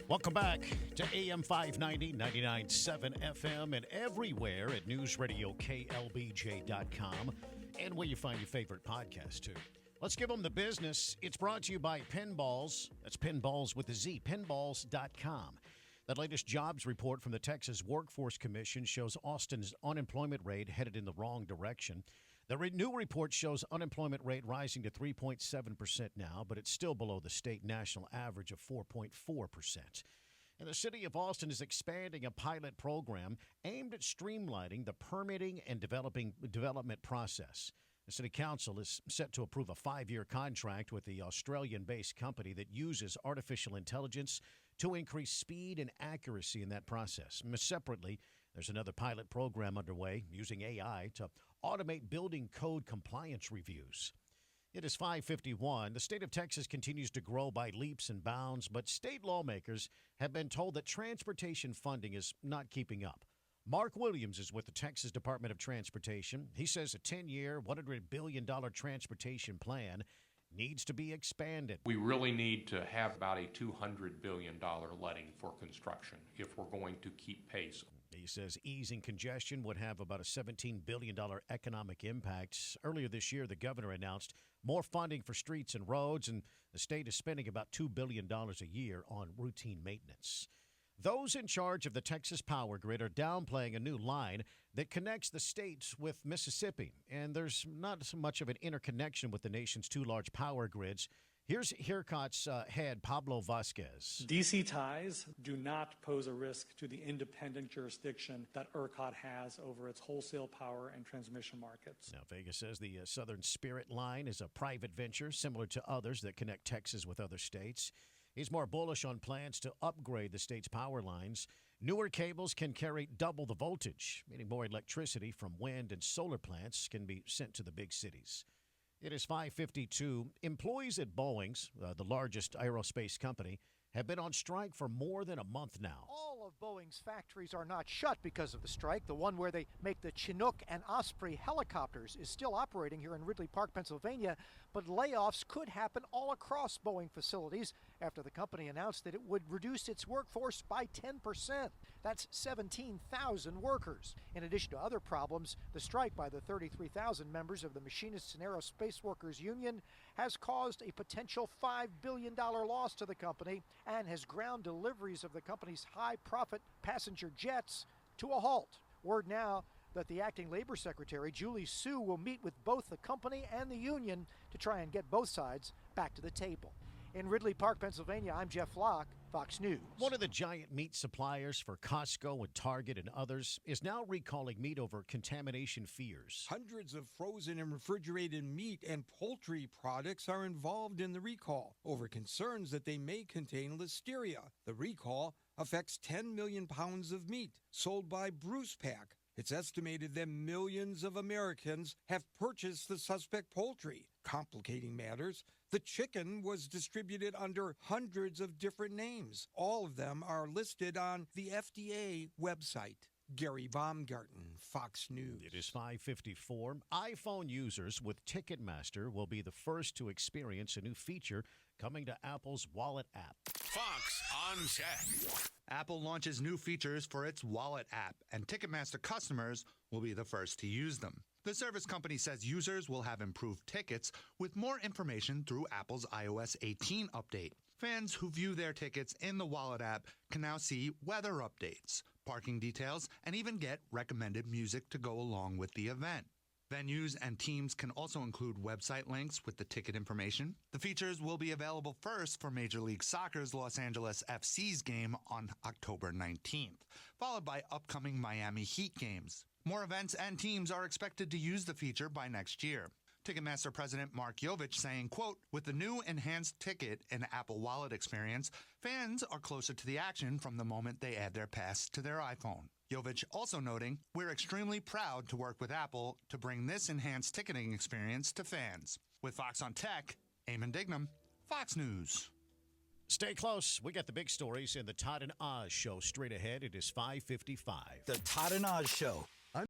Welcome back to AM 590, 99.7 FM, and everywhere at newsradioklbj.com and where you find your favorite podcast, too. Let's give them the business. It's brought to you by Pinballs. That's Pinballs with a Z, pinballs.com. That latest jobs report from the Texas Workforce Commission shows Austin's unemployment rate headed in the wrong direction. The new report shows unemployment rate rising to 3.7% now, but it's still below the state national average of 4.4%. And the city of Austin is expanding a pilot program aimed at streamlining the permitting and development process. The city council is set to approve a 5-year contract with the Australian-based company that uses artificial intelligence to increase speed and accuracy in that process. Separately, there's another pilot program underway using AI to automate building code compliance reviews. It is 5:51. The state of Texas continues to grow by leaps and bounds, but state lawmakers have been told that transportation funding is not keeping up. Mark Williams is with the Texas Department of Transportation. He says a 10-year, $100 billion transportation plan needs to be expanded. We really need to have about a $200 billion letting for construction if we're going to keep pace. He says easing congestion would have about a $17 billion economic impact. Earlier this year, the governor announced more funding for streets and roads, and the state is spending about $2 billion a year on routine maintenance. Those in charge of the Texas power grid are downplaying a new line that connects the states with Mississippi, and there's not so much of an interconnection with the nation's two large power grids. Here's ERCOT's head, Pablo Vasquez. DC ties do not pose a risk to the independent jurisdiction that ERCOT has over its wholesale power and transmission markets. Now, Vegas says the Southern Spirit line is a private venture similar to others that connect Texas with other states. He's more bullish on plans to upgrade the state's power lines. Newer cables can carry double the voltage, meaning more electricity from wind and solar plants can be sent to the big cities. It is 5:52. Employees at Boeing's, the largest aerospace company, have been on strike for more than a month now. All of Boeing's factories are not shut because of the strike. The one where they make the Chinook and Osprey helicopters is still operating here in Ridley Park, Pennsylvania, but layoffs could happen all across Boeing facilities after the company announced that it would reduce its workforce by 10%. That's 17,000 workers. In addition to other problems, the strike by the 33,000 members of the Machinists and Aerospace Workers Union has caused a potential $5 billion loss to the company and has ground deliveries of the company's high-profit passenger jets to a halt. Word now that the acting labor secretary, Julie Su, will meet with both the company and the union to try and get both sides back to the table. In Ridley Park, Pennsylvania, I'm Jeff Locke, Fox News. One of the giant meat suppliers for Costco and Target and others is now recalling meat over contamination fears. Hundreds of frozen and refrigerated meat and poultry products are involved in the recall over concerns that they may contain listeria. The recall affects 10 million pounds of meat sold by Bruce Pack. It's estimated that millions of Americans have purchased the suspect poultry. Complicating matters, the chicken was distributed under hundreds of different names. All of them are listed on the FDA website. Gary Baumgarten, Fox News. It is 5:54. iPhone users with Ticketmaster will be the first to experience a new feature coming to Apple's Wallet app. Fox on Tech. Apple launches new features for its Wallet app, and Ticketmaster customers will be the first to use them. The service company says users will have improved tickets with more information through Apple's iOS 18 update. Fans who view their tickets in the Wallet app can now see weather updates, parking details, and even get recommended music to go along with the event. Venues and teams can also include website links with the ticket information. The features will be available first for Major League Soccer's Los Angeles FC's game on October 19th, followed by upcoming Miami Heat games. More events and teams are expected to use the feature by next year. Ticketmaster President Mark Jovich saying, quote, "With the new enhanced ticket and Apple Wallet experience, fans are closer to the action from the moment they add their pass to their iPhone." Jovich also noting, "We're extremely proud to work with Apple to bring this enhanced ticketing experience to fans." With Fox on Tech, Eamon Dignam, Fox News. Stay close. We got the big stories in the Todd and Oz Show straight ahead. It is 5:55. The Todd and Oz Show,